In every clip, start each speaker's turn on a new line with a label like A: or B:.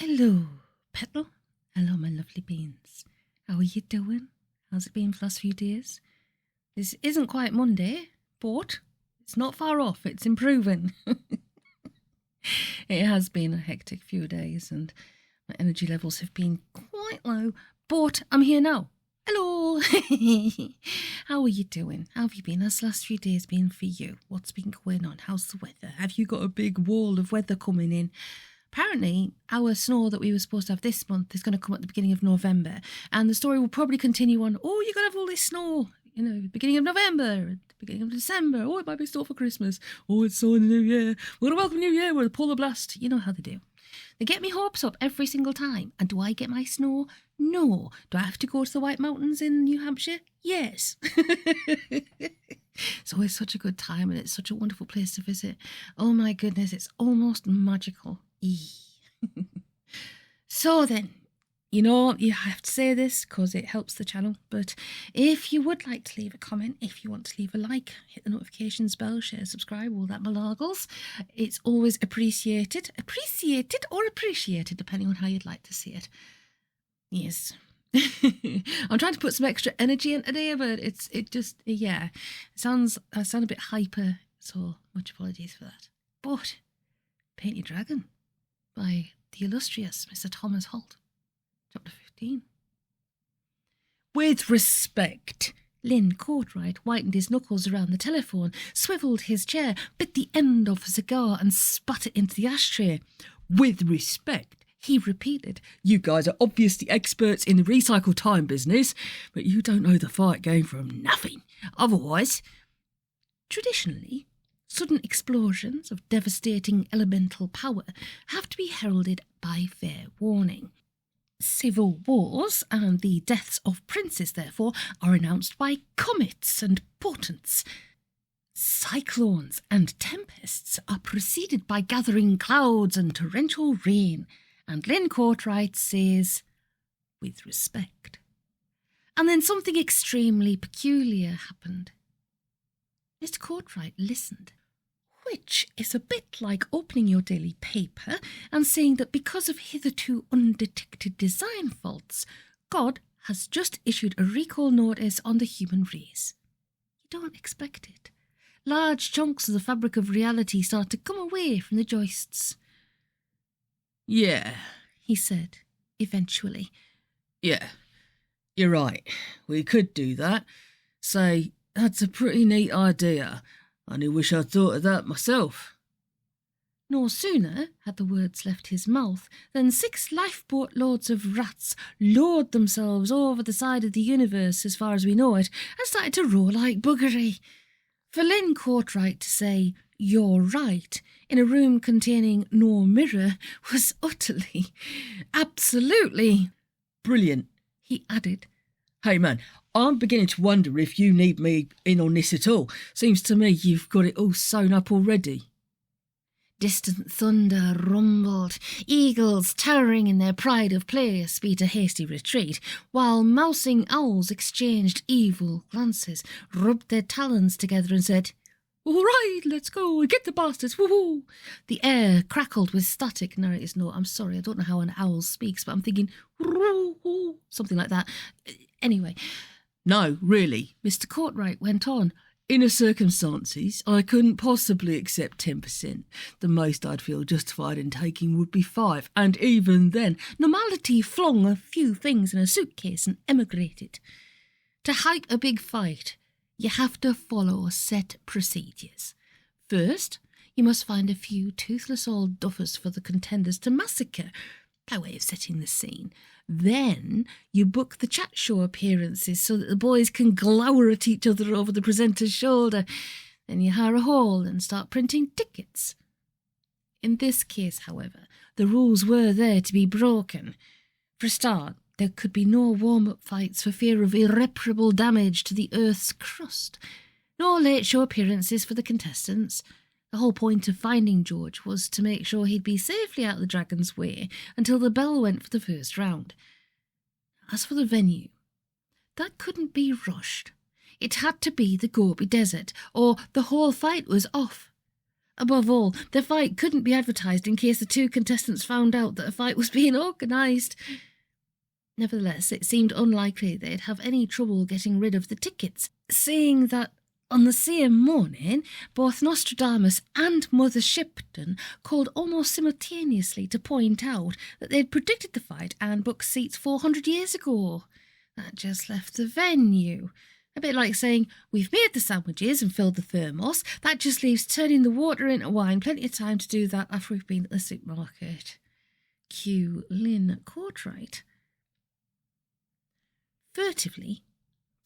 A: Hello, Petal. Hello, my lovely beans. How are you doing? How's it been for the last few days? This isn't quite Monday, but it's not far off. It's improving. It has been a hectic few days and my energy levels have been quite low, but I'm here now. Hello. How are you doing? How have you been? How's the last few days been for you? What's been going on? How's the weather? Have you got a big wall of weather coming in? Apparently, our snow that we were supposed to have this month is going to come at the beginning of November. And the story will probably continue on, oh, you're going to have all this snow, beginning of November, beginning of December. Oh, it might be snow for Christmas. Oh, it's snow in the New Year. We're going to welcome New Year with a polar blast. You know how they do. They get me hopes up every single time. And do I get my snow? No. Do I have to go to the White Mountains in New Hampshire? Yes. It's always such a good time and it's such a wonderful place to visit. Oh my goodness, it's almost magical. So then, you have to say this because it helps the channel, but if you would like to leave a comment, if you want to leave a like, hit the notifications bell, share, subscribe, all that malargles, it's always appreciated, depending on how you'd like to see it. Yes. I'm trying to put some extra energy in today, but I sound a bit hyper, so much apologies for that. But Paint Your Dragon by the illustrious Mr. Thomas Holt. Chapter 15. With respect, Lynn Courtright whitened his knuckles around the telephone, swivelled his chair, bit the end off a cigar and spat it into the ashtray. With respect, he repeated, you guys are obviously experts in the recycle time business, but you don't know the fight game from nothing. Otherwise, traditionally, sudden explosions of devastating elemental power have to be heralded by fair warning. Civil wars and the deaths of princes, therefore, are announced by comets and portents. Cyclones and tempests are preceded by gathering clouds and torrential rain, and Lynn Courtright says, with respect. And then something extremely peculiar happened. Mr. Courtright listened, which is a bit like opening your daily paper and saying that because of hitherto undetected design faults, God has just issued a recall notice on the human race. You don't expect it. Large chunks of the fabric of reality start to come away from the joists. Yeah, he said, eventually. Yeah, you're right. We could do that. Say, that's a pretty neat idea. I only wish I'd thought of that myself. No sooner had the words left his mouth than 6 lifeboat loads of rats lowered themselves over the side of the universe as far as we know it and started to roar like buggery. For Lynn Courtright to say, you're right, in a room containing no mirror was utterly, absolutely brilliant, he added. Hey man, I'm beginning to wonder if you need me in on this at all. Seems to me you've got it all sewn up already. Distant thunder rumbled, eagles towering in their pride of place beat a hasty retreat, while mousing owls exchanged evil glances, rubbed their talons together and said, all right, let's go, get the bastards, woohoo! The air crackled with static. Narrator's note, I'm sorry, I don't know how an owl speaks, but I'm thinking, woo, something like that. Anyway, no, really, Mr. Courtright went on. In circumstances, I couldn't possibly accept 10%. The most I'd feel justified in taking would be 5, and even then, normality flung a few things in a suitcase and emigrated. To hype a big fight, you have to follow set procedures. First, you must find a few toothless old duffers for the contenders to massacre, by way of setting the scene. Then you book the chat show appearances so that the boys can glower at each other over the presenter's shoulder. Then you hire a hall and start printing tickets. In this case, however, the rules were there to be broken. For a start, there could be no warm-up fights for fear of irreparable damage to the Earth's crust. No late show appearances for the contestants. The whole point of finding George was to make sure he'd be safely out of the dragon's way until the bell went for the first round. As for the venue, that couldn't be rushed. It had to be the Gobi Desert, or the whole fight was off. Above all, the fight couldn't be advertised in case the two contestants found out that a fight was being organised. Nevertheless, it seemed unlikely they'd have any trouble getting rid of the tickets, seeing that on the same morning, both Nostradamus and Mother Shipton called almost simultaneously to point out that they'd predicted the fight and booked seats 400 years ago. That just left the venue. A bit like saying, we've made the sandwiches and filled the thermos. That just leaves turning the water into wine. Plenty of time to do that after we've been at the supermarket. Cue Lynn Courtright. Furtively,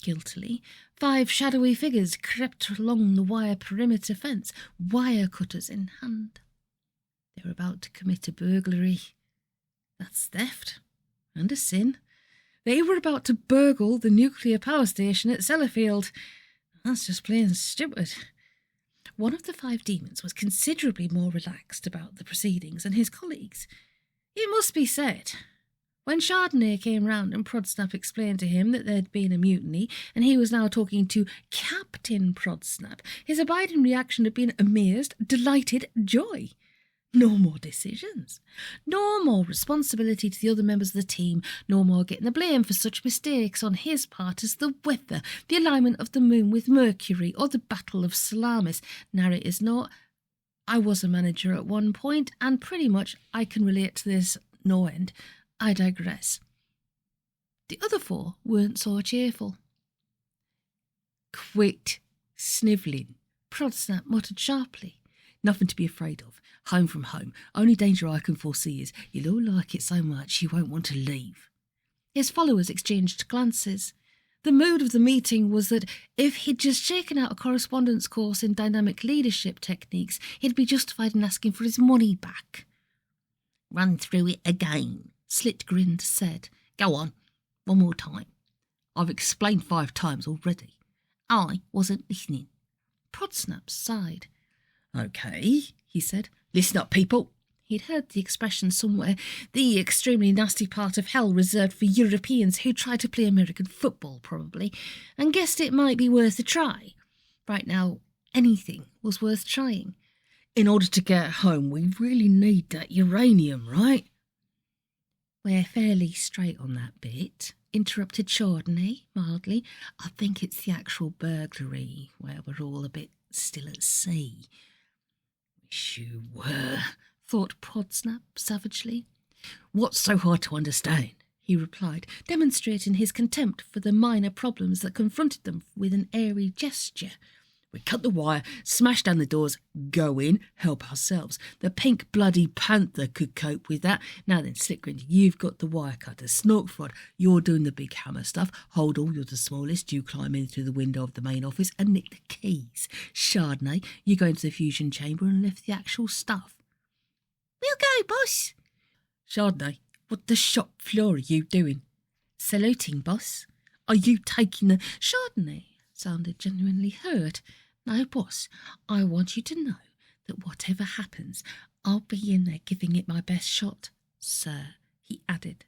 A: guiltily, 5 shadowy figures crept along the wire perimeter fence, wire cutters in hand. They were about to commit a burglary. That's theft, and a sin. They were about to burgle the nuclear power station at Sellafield. That's just plain stupid. One of the 5 demons was considerably more relaxed about the proceedings than his colleagues. It must be said, when Chardonnay came round and Prodsnap explained to him that there'd been a mutiny and he was now talking to Captain Prodsnap, his abiding reaction had been amazed, delighted joy. No more decisions. No more responsibility to the other members of the team. No more getting the blame for such mistakes on his part as the weather, the alignment of the moon with Mercury, or the Battle of Salamis. Narrator's note, I was a manager at one point, and pretty much I can relate to this no end. I digress. The other 4 weren't so cheerful. Quit snivelling, Prodsnap muttered sharply. Nothing to be afraid of. Home from home. Only danger I can foresee is you'll all like it so much you won't want to leave. His followers exchanged glances. The mood of the meeting was that if he'd just shaken out a correspondence course in dynamic leadership techniques, he'd be justified in asking for his money back. Run through it again, Slit-grinned said. Go on, one more time. I've explained 5 times already. I wasn't listening. Prodsnap sighed. OK, he said. Listen up, people. He'd heard the expression somewhere, the extremely nasty part of hell reserved for Europeans who try to play American football, probably, and guessed it might be worth a try. Right now, anything was worth trying. In order to get home, we really need that uranium, right? We're fairly straight on that bit, interrupted Chardonnay mildly. I think it's the actual burglary where we're all a bit still at sea. Wish you were, thought Prodsnap savagely. What's so hard to understand? He replied, demonstrating his contempt for the minor problems that confronted them with an airy gesture. We cut the wire, smash down the doors, go in, help ourselves. The pink bloody panther could cope with that. Now then, Slickgrind, you've got the wire cutter. Snorkfrod, you're doing the big hammer stuff. Hold on, you're the smallest. You climb in through the window of the main office and nick the keys. Chardonnay, you go into the fusion chamber and lift the actual stuff. We'll go, boss. Chardonnay, what the shop floor are you doing? Saluting, boss. Are you taking the... Chardonnay sounded genuinely hurt. No, boss, I want you to know that whatever happens, I'll be in there giving it my best shot, sir, he added.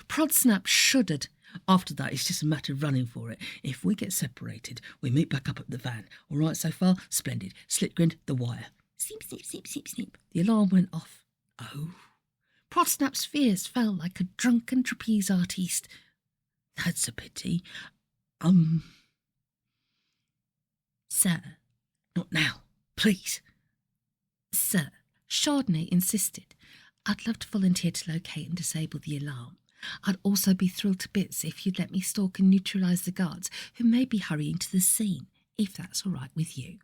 A: Prodsnap shuddered. After that, it's just a matter of running for it. If we get separated, we meet back up at the van. All right so far? Splendid. Slit-grinned, the wire. Snip, snip, snip, snip, snip. The alarm went off. Oh. Prodsnap's fears fell like a drunken trapeze artiste. That's a pity. Sir, not now, please. Sir, Chardonnay insisted. I'd love to volunteer to locate and disable the alarm. I'd also be thrilled to bits if you'd let me stalk and neutralise the guards who may be hurrying to the scene, if that's all right with you.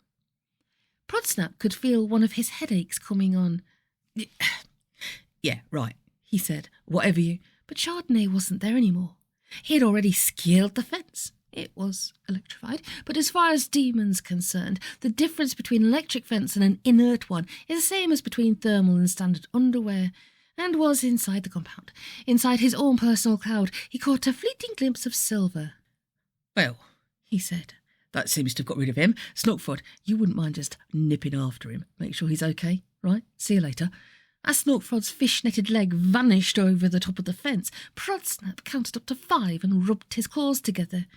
A: Prodsnap could feel one of his headaches coming on. Yeah, right, he said, whatever you... But Chardonnay wasn't there anymore. He had already scaled the fence. It was electrified, but as far as demons concerned, the difference between an electric fence and an inert one is the same as between thermal and standard underwear, and was inside the compound. Inside his own personal cloud, he caught a fleeting glimpse of silver. Well, he said, that seems to have got rid of him. Snorkfrod, you wouldn't mind just nipping after him. Make sure he's okay, right? See you later. As Snorkfrod's fish-netted leg vanished over the top of the fence, Prodsnap counted up to 5 and rubbed his claws together.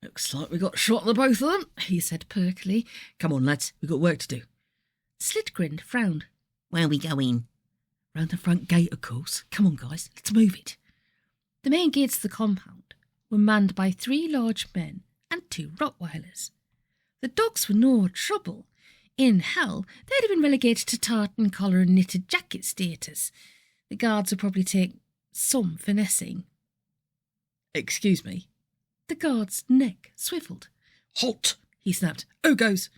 A: Looks like we got shot on the both of them, he said perkily. Come on, lads, we've got work to do. Slitgrin frowned.
B: Where are we going?
A: Round the front gate, of course. Come on, guys, let's move it. The main gates of the compound were manned by 3 large men and 2 Rottweilers. The dogs were no trouble. In hell, they'd have been relegated to tartan collar and knitted jacket status. The guards would probably take some finessing.
B: Excuse me.
A: The guard's neck swiveled.
B: Halt,
A: he snapped. Who goes?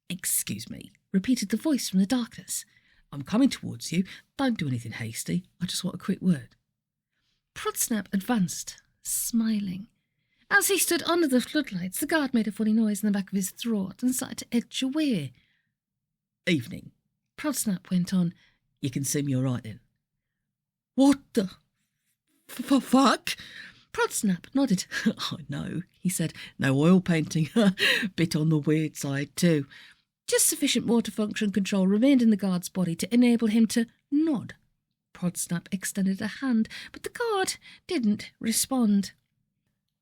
B: Excuse me.
A: Repeated the voice from the darkness.
B: I'm coming towards you. Don't do anything hasty. I just want a quick word.
A: Prodsnap advanced, smiling. As he stood under the floodlights, the guard made a funny noise in the back of his throat and started to edge away.
B: Evening.
A: Prodsnap went on.
B: You can see me all right then.
A: What the fuck?
B: Prodsnap nodded. I know, he said. No oil painting. Bit on the weird side too.
A: Just sufficient motor function control remained in the guard's body to enable him to nod. Prodsnap extended a hand, but the guard didn't respond.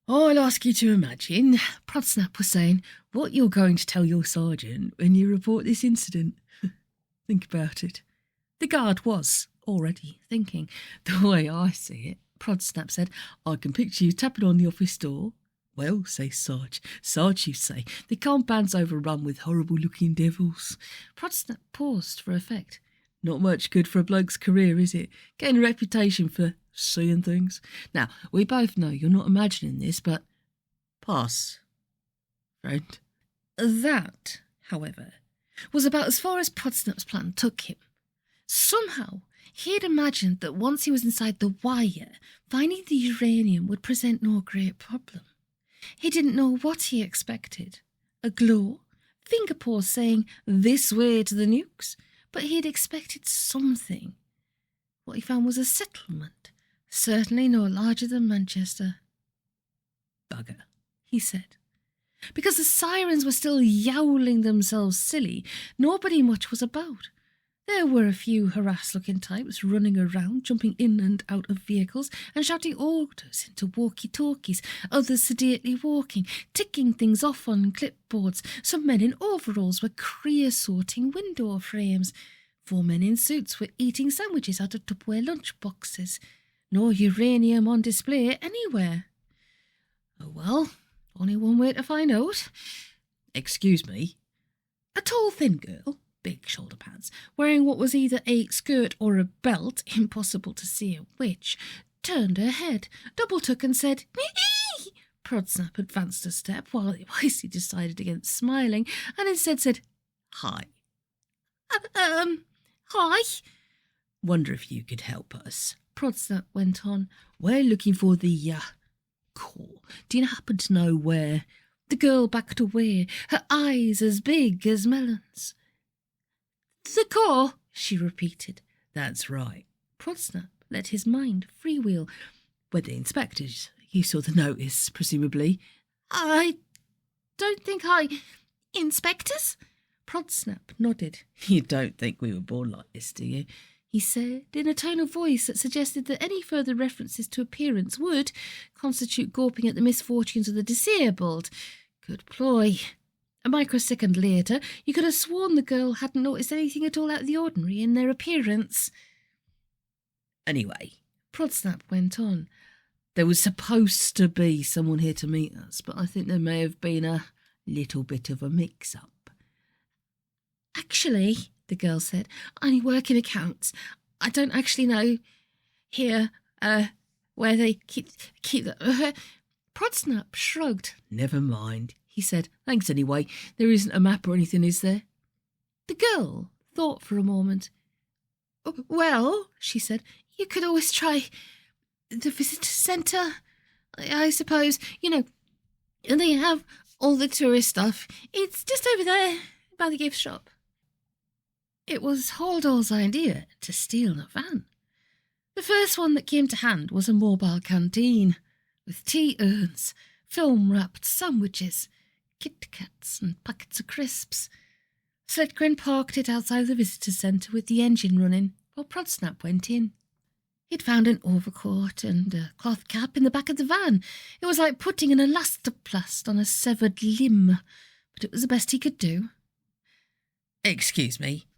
B: I'll ask you to imagine, Prodsnap was saying, what you're going to tell your sergeant when you report this incident. Think about it.
A: The guard was already thinking.
B: The way I see it, Prodsnap said, I can picture you tapping on the office door. Well, says Sarge. Sarge, you say, the compound's overrun with horrible-looking devils.
A: Prodsnap paused for effect.
B: Not much good for a bloke's career, is it? Getting a reputation for seeing things. Now, we both know you're not imagining this, but pass, friend.
A: That, however, was about as far as Prodsnap's plan took him. Somehow, he had imagined that once he was inside the wire, finding the uranium would present no great problem. He didn't know what he expected. A glow, finger paws saying, this way to the nukes, but he had expected something. What he found was a settlement, certainly no larger than Manchester.
B: Bugger,
A: he said. Because the sirens were still yowling themselves silly, nobody much was about. There were a few harassed-looking types running around, jumping in and out of vehicles and shouting orders into walkie-talkies, others sedately walking, ticking things off on clipboards. Some men in overalls were creosoting window frames. 4 men in suits were eating sandwiches out of Tupperware lunch boxes. No uranium on display anywhere. Oh well, only one way to find out.
B: Excuse me.
A: A tall, thin girl, big shoulder pads, wearing what was either a skirt or a belt, impossible to see which, turned her head, double-took and said, "Mee!" Prodsnap advanced a step while he decided against smiling and instead said,
B: "Hi."
A: Hi.
B: Wonder if you could help us.
A: Prodsnap went on.
B: We're looking for the, call. Do you happen to know where?
A: The girl backed away, her eyes as big as melons. The core, she repeated.
B: That's right.
A: Prodsnap let his mind freewheel.
B: Were the inspectors? You saw the notice, presumably.
A: I don't think Inspectors? Prodsnap nodded.
B: You don't think we were born like this, do you?
A: He said, in a tone of voice that suggested that any further references to appearance would constitute gawping at the misfortunes of the disabled. Good ploy. A microsecond later, you could have sworn the girl hadn't noticed anything at all out of the ordinary in their appearance.
B: Anyway,
A: Prodsnap went on.
B: There was supposed to be someone here to meet us, but I think there may have been a little bit of a mix-up.
A: Actually, the girl said, I only work in accounts. I don't actually know here, where they keep Prodsnap shrugged.
B: Never mind, he said. Thanks anyway. There isn't a map or anything, is there?
A: The girl thought for a moment. Well, she said, you could always try the visitor centre, I suppose. You know, they have all the tourist stuff. It's just over there by the gift shop. It was Haldor's idea to steal a van. The first one that came to hand was a mobile canteen, with tea urns, film-wrapped sandwiches, Kit Kats and packets of crisps. Slitgrin parked it outside the visitor centre with the engine running, while Prodsnap went in. He'd found an overcoat and a cloth cap in the back of the van. It was like putting an elastoplast on a severed limb, but it was the best he could do.
B: Excuse me.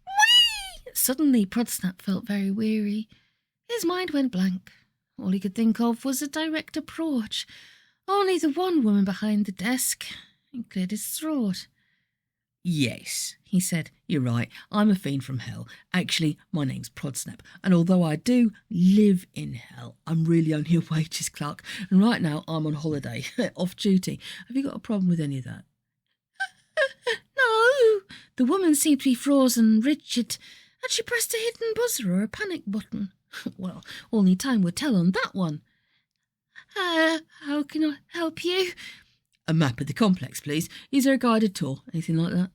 A: Suddenly, Prodsnap felt very weary. His mind went blank. All he could think of was a direct approach. Only the one woman behind the desk. He cleared his throat.
B: Yes, he said, you're right, I'm a fiend from hell. Actually, my name's Prodsnap, and although I do live in hell, I'm really only a wages clerk, and right now I'm on holiday, off duty. Have you got a problem with any of that?
A: No. The woman seemed to be frozen rigid. Had she pressed a hidden buzzer or a panic button? Well, only time would tell on that one. How can I help you?
B: A map of the complex, please. Is there a guided tour? Anything like that?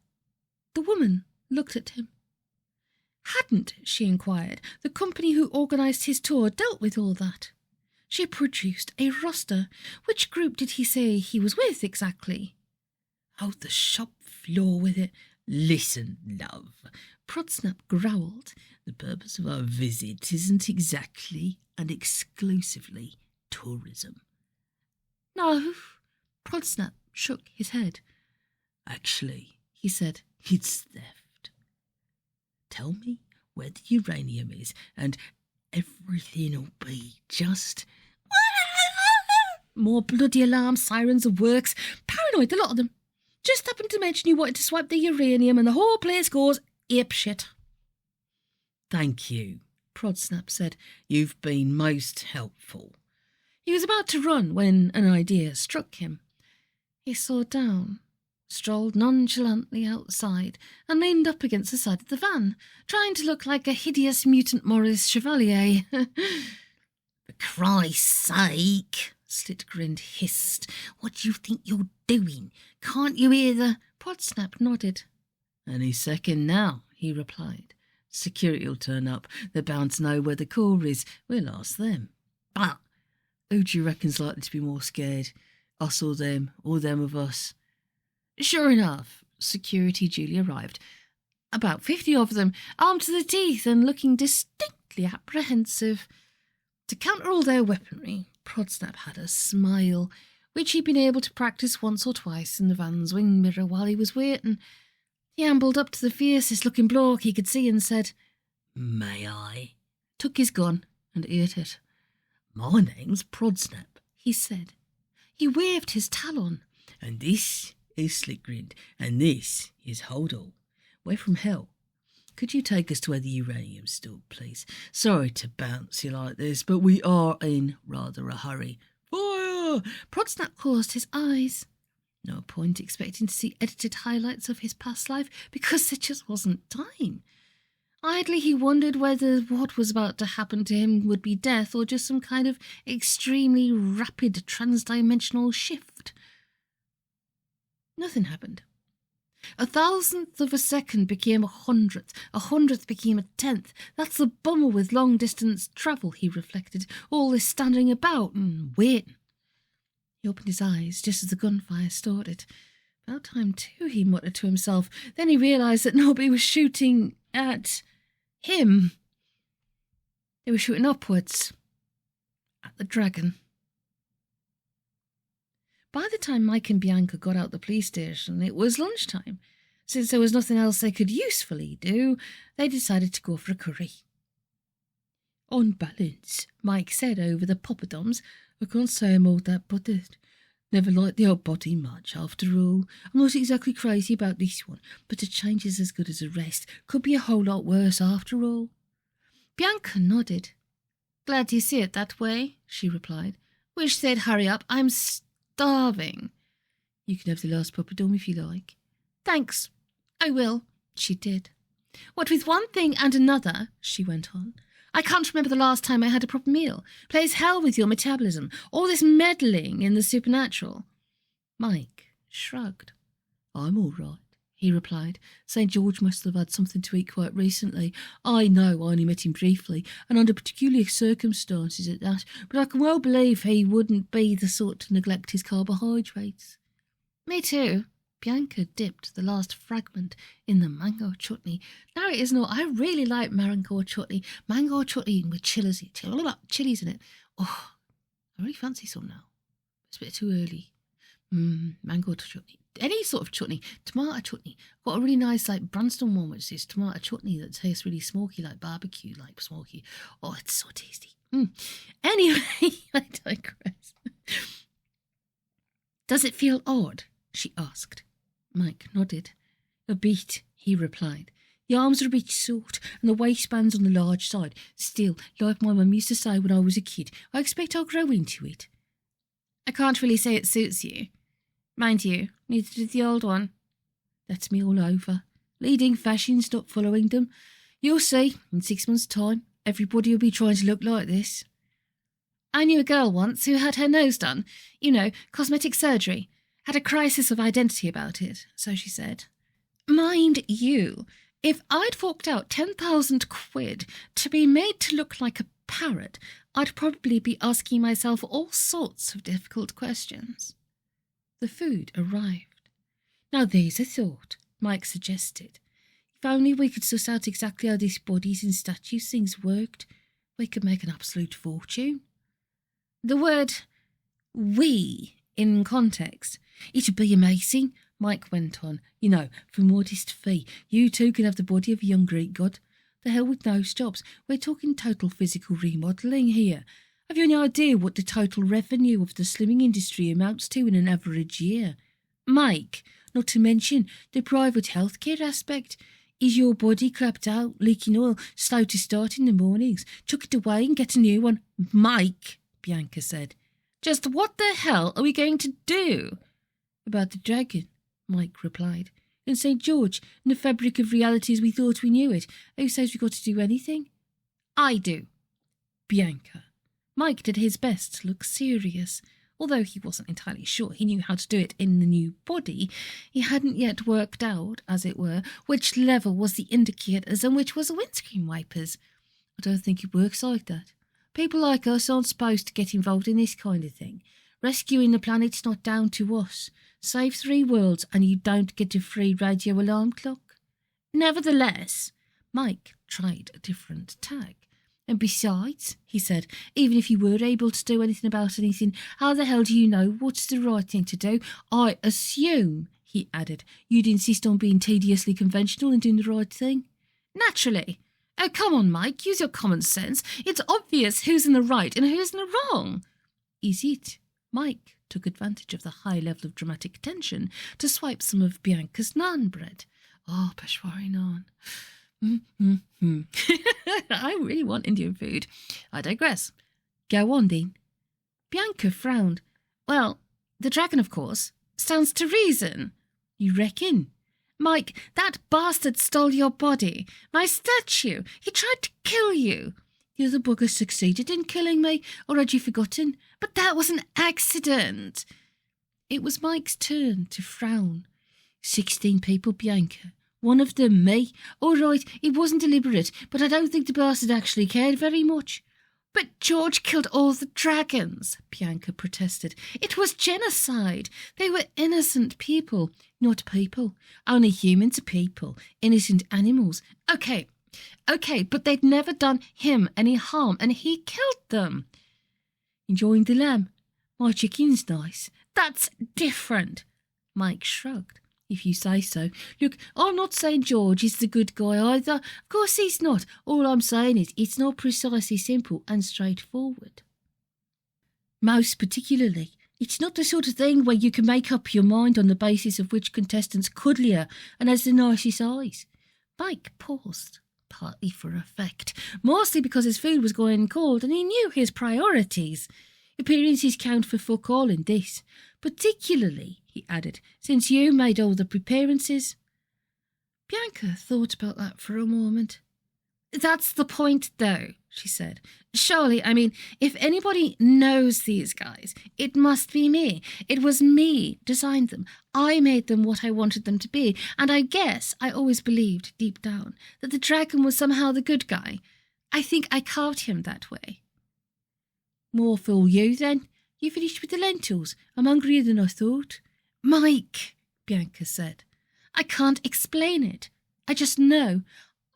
A: The woman looked at him. Hadn't, she inquired, the company who organised his tour dealt with all that? She produced a roster. Which group did he say he was with exactly?
B: Oh, the shop floor with it. Listen, love, Prodsnap growled. The purpose of our visit isn't exactly and exclusively tourism.
A: No. Prodsnap shook his head.
B: Actually, he said, it's theft. Tell me where the uranium is and everything'll be just...
A: More bloody alarm sirens and works. Paranoid, the lot of them. Just happened to mention you wanted to swipe the uranium and the whole place goes apeshit.
B: Thank you, Prodsnap said. You've been most helpful.
A: He was about to run when an idea struck him. He slowed down, strolled nonchalantly outside, and leaned up against the side of the van, trying to look like a hideous mutant Maurice Chevalier.
B: For Christ's sake, Slitgrind hissed. What do you think you're doing? Can't you hear the...
A: Prodsnap nodded.
B: Any second now, he replied. Security'll turn up. They're bound to know where the core is. We'll ask them. But who do you reckon's likely to be more scared? Us or them of us? Sure enough, security duly arrived. About 50 of them, armed to the teeth and looking distinctly apprehensive. To counter all their weaponry, Prodsnap had a smile, which he'd been able to practice once or twice in the van's wing mirror while he was waiting. He ambled up to the fiercest-looking bloke he could see and said, "May I?" Took his gun and ate it. "My name's Prodsnap," he said. He waved his talon. "And this is Slitgrind, and this is Hodel. We're from hell. Could you take us to where the uranium's stored, please? Sorry to bounce you like this, but we are in rather a hurry." "Fire!" Prodsnap closed his eyes. No point expecting to see edited highlights of his past life, because there just wasn't time. Idly he wondered whether what was about to happen to him would be death or just some kind of extremely rapid transdimensional shift. Nothing happened. 1,000th of a second became 100th. 100th became a 10th. That's the bummer with long-distance travel, he reflected. All this standing about and waiting. He opened his eyes just as the gunfire started. About time too, he muttered to himself. Then he realised that nobody was shooting at him. They were shooting upwards at the dragon. By the time Mike and Bianca got out the police station, it was lunchtime. Since there was nothing else they could usefully do, they decided to go for a curry. "On balance," Mike said over the poppadoms, "I can't say I'm all that bothered. Never liked the old body much, after all. I'm not exactly crazy about this one, but a change is as good as a rest. Could be a whole lot worse, after all." Bianca nodded. "Glad you see it that way," she replied. "Wish they'd hurry up. I'm starving." "You can have the last poppadom if you like." "Thanks. I will." She did. "What with one thing and another," she went on, "I can't remember the last time I had a proper meal. Plays hell with your metabolism. All this meddling in the supernatural." Mike shrugged. "I'm all right," he replied. "St. George must have had something to eat quite recently. I know I only met him briefly, and under peculiar circumstances at that, but I can well believe he wouldn't be the sort to neglect his carbohydrates." "Me too." Bianca dipped the last fragment in the mango chutney. Now it is not. I really like mango chutney. Mango chutney with chilies in it. Oh, I really fancy some now. It's a bit too early. Mango chutney.
A: any sort of chutney. Tomato chutney. Got a really nice Branston one, which is tomato chutney that tastes really smoky, like barbecue, like smoky. Oh, it's so tasty. Anyway, I digress. Does it feel odd? She asked. Mike nodded. A bit, he replied. The arms are a bit short and the waistband's on the large side. Still, like my mum used to say when I was a kid, I expect I'll grow into it. I can't really say it suits you. Mind you, neither did the old one. That's me all over. Leading fashions, not following them. You'll see, in 6 months' time, everybody will be trying to look like this. I knew a girl once who had her nose done. You know, cosmetic surgery. Had a crisis of identity about it, so she said. Mind you, if I'd forked out 10,000 quid to be made to look like a parrot, I'd probably be asking myself all sorts of difficult questions. The food arrived. Now there's a thought, Mike suggested. If only we could suss out exactly how these bodies and statues things worked, we could make an absolute fortune. The word we in context. It'd be amazing, Mike went on. You know, for modest fee, you two can have the body of a young Greek god. The hell with nose jobs. We're talking total physical remodelling here. Have you any idea what the total revenue of the slimming industry amounts to in an average year? Mike, not to mention the private healthcare aspect. Is your body clapped out, leaking oil, slow to start in the mornings? Chuck it away and get a new one. Mike, Bianca said. Just what the hell are we going to do? About the dragon, Mike replied. In St. George, in the fabric of reality as we thought we knew it. Who says we've got to do anything? I do. Bianca. Mike did his best to look serious. Although he wasn't entirely sure he knew how to do it in the new body, he hadn't yet worked out, as it were, which lever was the indicators and which was the windscreen wipers. I don't think it works like that. People like us aren't supposed to get involved in this kind of thing. Rescuing the planet's not down to us. Save 3 worlds and you don't get a free radio alarm clock. Nevertheless, Mike tried a different tack. And besides, he said, even if you were able to do anything about anything, how the hell do you know what's the right thing to do? I assume, he added, you'd insist on being tediously conventional and doing the right thing. Naturally. Oh, come on, Mike, use your common sense. It's obvious who's in the right and who's in the wrong. Is it? Mike took advantage of the high level of dramatic tension to swipe some of Bianca's naan bread. Oh, Peshwari naan. I really want Indian food. I digress. Go on, then. Bianca frowned. Well, the dragon, of course, stands to reason. You reckon? Mike, that bastard stole your body. My statue. He tried to kill you. The other bugger succeeded in killing me, or had you forgotten? But that was an accident. It was Mike's turn to frown. 16 people, Bianca. One of them me. All right, it wasn't deliberate, but I don't think the bastard actually cared very much. But George killed all the dragons, Bianca protested. It was genocide. They were innocent people. Not people. Only humans are people. Innocent animals. Okay, but they'd never done him any harm, and he killed them. Enjoying the lamb? My chicken's nice. That's different. Mike shrugged. If you say so. Look, I'm not saying George is the good guy either. Of course he's not. All I'm saying is it's not precisely simple and straightforward. Most particularly, it's not the sort of thing where you can make up your mind on the basis of which contestant's cuddlier and has the nicest eyes. Mike paused, partly for effect, mostly because his food was going cold and he knew his priorities. Appearances count for fuck all in this. Particularly, he added, since you made all the preparances. Bianca thought about that for a moment. That's the point, though, she said. Surely, if anybody knows these guys, it must be me. It was me designed them. I made them what I wanted them to be, and I guess I always believed, deep down, that the dragon was somehow the good guy. I think I carved him that way. More fool you, then. You finished with the lentils. I'm hungrier than I thought. Mike, Bianca said. I can't explain it. I just know.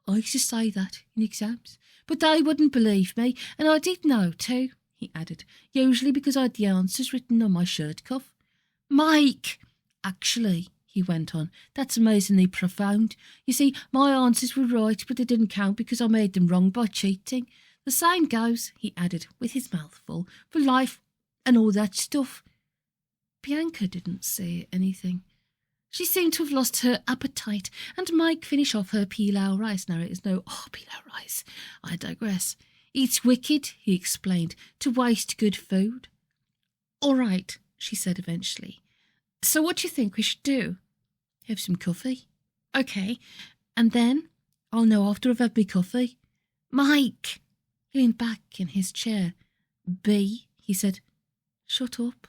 A: I used to say that in exams, but they wouldn't believe me, and I did know too, he added, usually because I had the answers written on my shirt cuff. Mike, Actually, he went on, that's amazingly profound. You see, my answers were right, but they didn't count because I made them wrong by cheating. The same goes, he added, with his mouth full, for life and all that stuff. Bianca didn't say anything. She seemed to have lost her appetite, and Mike finished off her pilau rice. Narrators know, pilau rice. I digress. It's wicked, he explained, to waste good food. All right, she said eventually. So what do you think we should do? Have some coffee? Okay, and then I'll know after I've had my coffee. Mike! He leaned back in his chair. B, he said, shut up.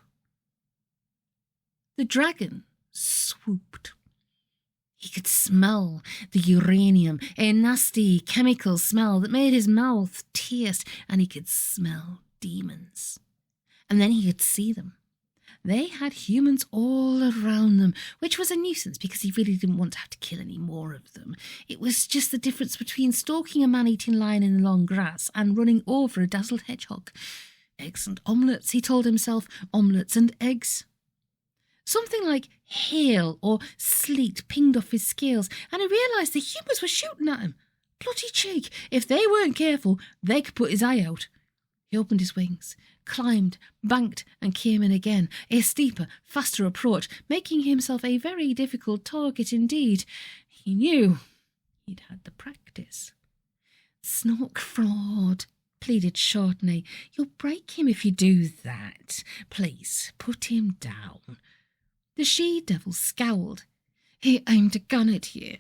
A: The dragon swooped. He could smell the uranium, a nasty chemical smell that made his mouth taste, and he could smell demons. And then he could see them. They had humans all around them, which was a nuisance because he really didn't want to have to kill any more of them. It was just the difference between stalking a man-eating lion in the long grass and running over a dazzled hedgehog. Eggs and omelettes, he told himself, omelettes and eggs. Something like hail or sleet pinged off his scales, and he realised the humans were shooting at him. Bloody cheek! If they weren't careful, they could put his eye out. He opened his wings, climbed, banked, and came in again, a steeper, faster approach, making himself a very difficult target indeed. He knew he'd had the practice. Snork fraud, pleaded Chardonnay. You'll break him if you do that. Please, put him down. The she-devil scowled. He aimed a gun at you.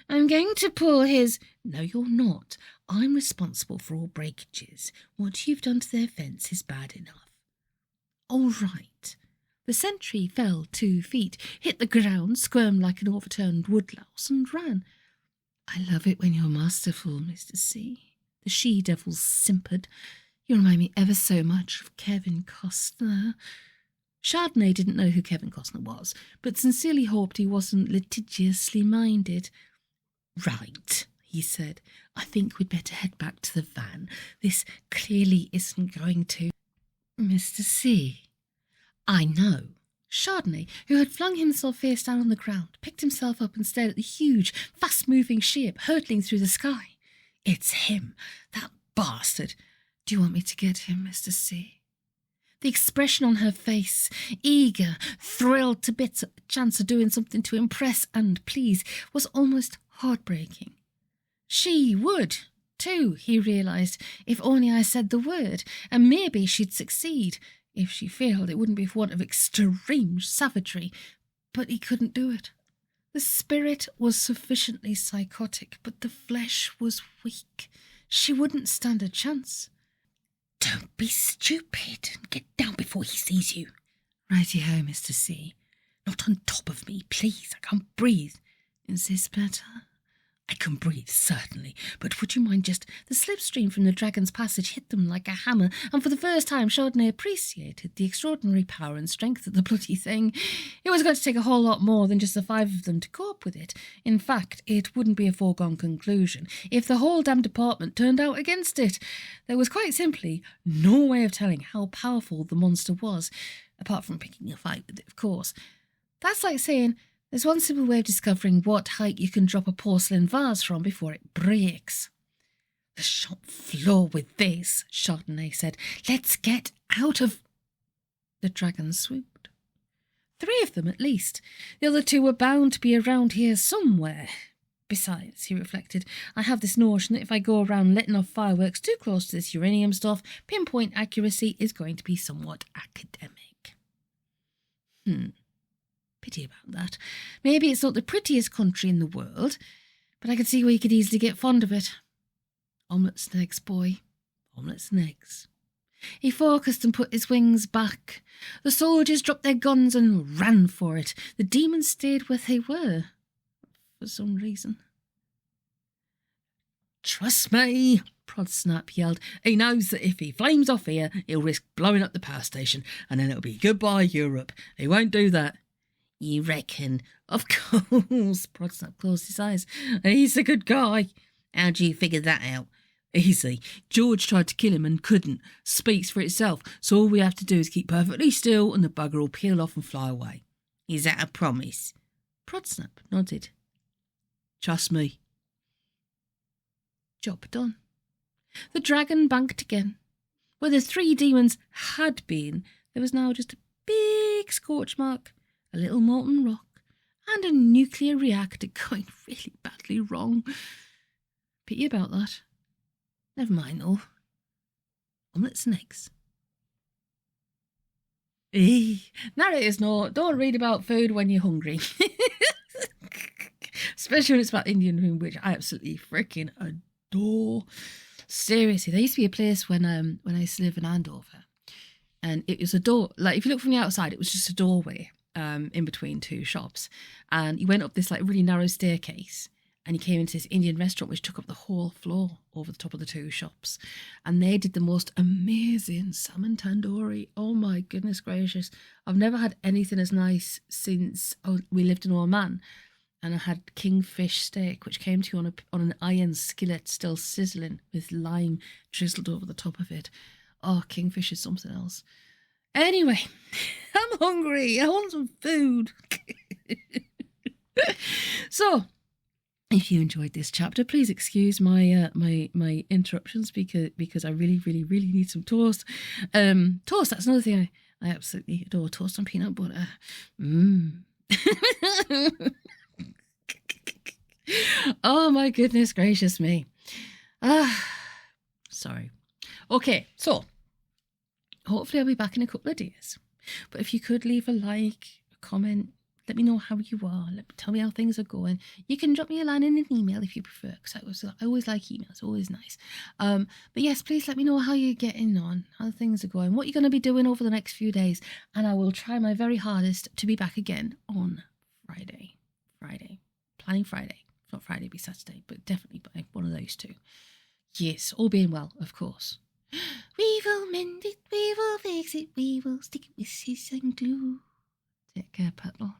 A: I'm going to pull his... No, you're not. I'm responsible for all breakages. What you've done to their fence is bad enough. All right. The sentry fell 2 feet, hit the ground, squirmed like an overturned woodlouse, and ran. I love it when you're masterful, Mr. C. The she-devil simpered. You remind me ever so much of Kevin Costner. Chardonnay didn't know who Kevin Costner was, but sincerely hoped he wasn't litigiously minded. Right, he said. I think we'd better head back to the van. This clearly isn't going to... Mr. C. I know. Chardonnay, who had flung himself face down on the ground, picked himself up and stared at the huge, fast-moving ship hurtling through the sky. It's him, that bastard. Do you want me to get him, Mr. C? The expression on her face, eager, thrilled to bits at the chance of doing something to impress and please, was almost heartbreaking. She would, too, he realised, if only I said the word, and maybe she'd succeed. If she failed, it wouldn't be for want of extreme savagery, but he couldn't do it. The spirit was sufficiently psychotic, but the flesh was weak. She wouldn't stand a chance. Don't be stupid and get down before he sees you. Righty-ho, Mr. C. Not on top of me, please. I can't breathe. Is this better? I can breathe, certainly, but would you mind just... The slipstream from the dragon's passage hit them like a hammer, and for the first time Chardonnay appreciated the extraordinary power and strength of the bloody thing. It was going to take a whole lot more than just the 5 of them to cope with it. In fact, it wouldn't be a foregone conclusion if the whole damn department turned out against it. There was quite simply no way of telling how powerful the monster was, apart from picking a fight with it, of course. That's like saying... There's one simple way of discovering what height you can drop a porcelain vase from before it breaks. The shop floor with this, Chardonnay said. Let's get out of... The dragon swooped. 3 of them, at least. The other 2 were bound to be around here somewhere. Besides, he reflected, I have this notion that if I go around letting off fireworks too close to this uranium stuff, pinpoint accuracy is going to be somewhat academic. Pity about that. Maybe it's not the prettiest country in the world, but I could see where you could easily get fond of it. Omelettes and eggs, boy. Omelettes and eggs. He focused and put his wings back. The soldiers dropped their guns and ran for it. The demons stayed where they were, for some reason. Trust me, Prodsnap yelled. He knows that if he flames off here, he'll risk blowing up the power station, and then it'll be goodbye Europe. He won't do that. You reckon? Of course, Prodsnap closed his eyes. He's a good guy. How'd you figure that out? Easy. George tried to kill him and couldn't. Speaks for itself. So all we have to do is keep perfectly still and the bugger will peel off and fly away. Is that a promise?
B: Prodsnap nodded.
A: Trust me.
B: Job done. The dragon banked again. Where the 3 demons had been, there was now just a big scorch mark, a little molten rock, and a nuclear reactor going really badly wrong. Pity about that. Never mind though. Omelettes and eggs. Narrators know, don't read about food when you're hungry. Especially when it's about Indian food, which I absolutely freaking adore. Seriously, there used to be a place when I used to live in Andover, and it was a door. Like if you look from the outside, it was just a doorway in between 2 shops, and you went up this like really narrow staircase, and you came into this Indian restaurant which took up the whole floor over the top of the 2 shops, and they did the most amazing salmon tandoori. Oh my goodness gracious! I've never had anything as nice since we lived in Oman. And I had kingfish steak, which came to you on an iron skillet, still sizzling, with lime drizzled over the top of it. Oh, kingfish is something else. Anyway, I'm hungry. I want some food. So, if you enjoyed this chapter, please excuse my my interruptions because I really, really, really need some toast. Toast, that's another thing I absolutely adore. Toast on peanut butter. Oh my goodness gracious me. Sorry. Okay, so hopefully I'll be back in a couple of days. But if you could leave a like, a comment, let me know how you are. Tell me how things are going. You can drop me a line in an email if you prefer, because I always like emails, always nice. But yes, please let me know how you're getting on, how things are going, what you're going to be doing over the next few days, and I will try my very hardest to be back again on Friday. Planning Friday. Not Friday, it'd be Saturday, but definitely by one of those 2. Yes, all being well, of course. We will mend it, we will fix it, we will stick it with scissors and glue. Take care, Petal.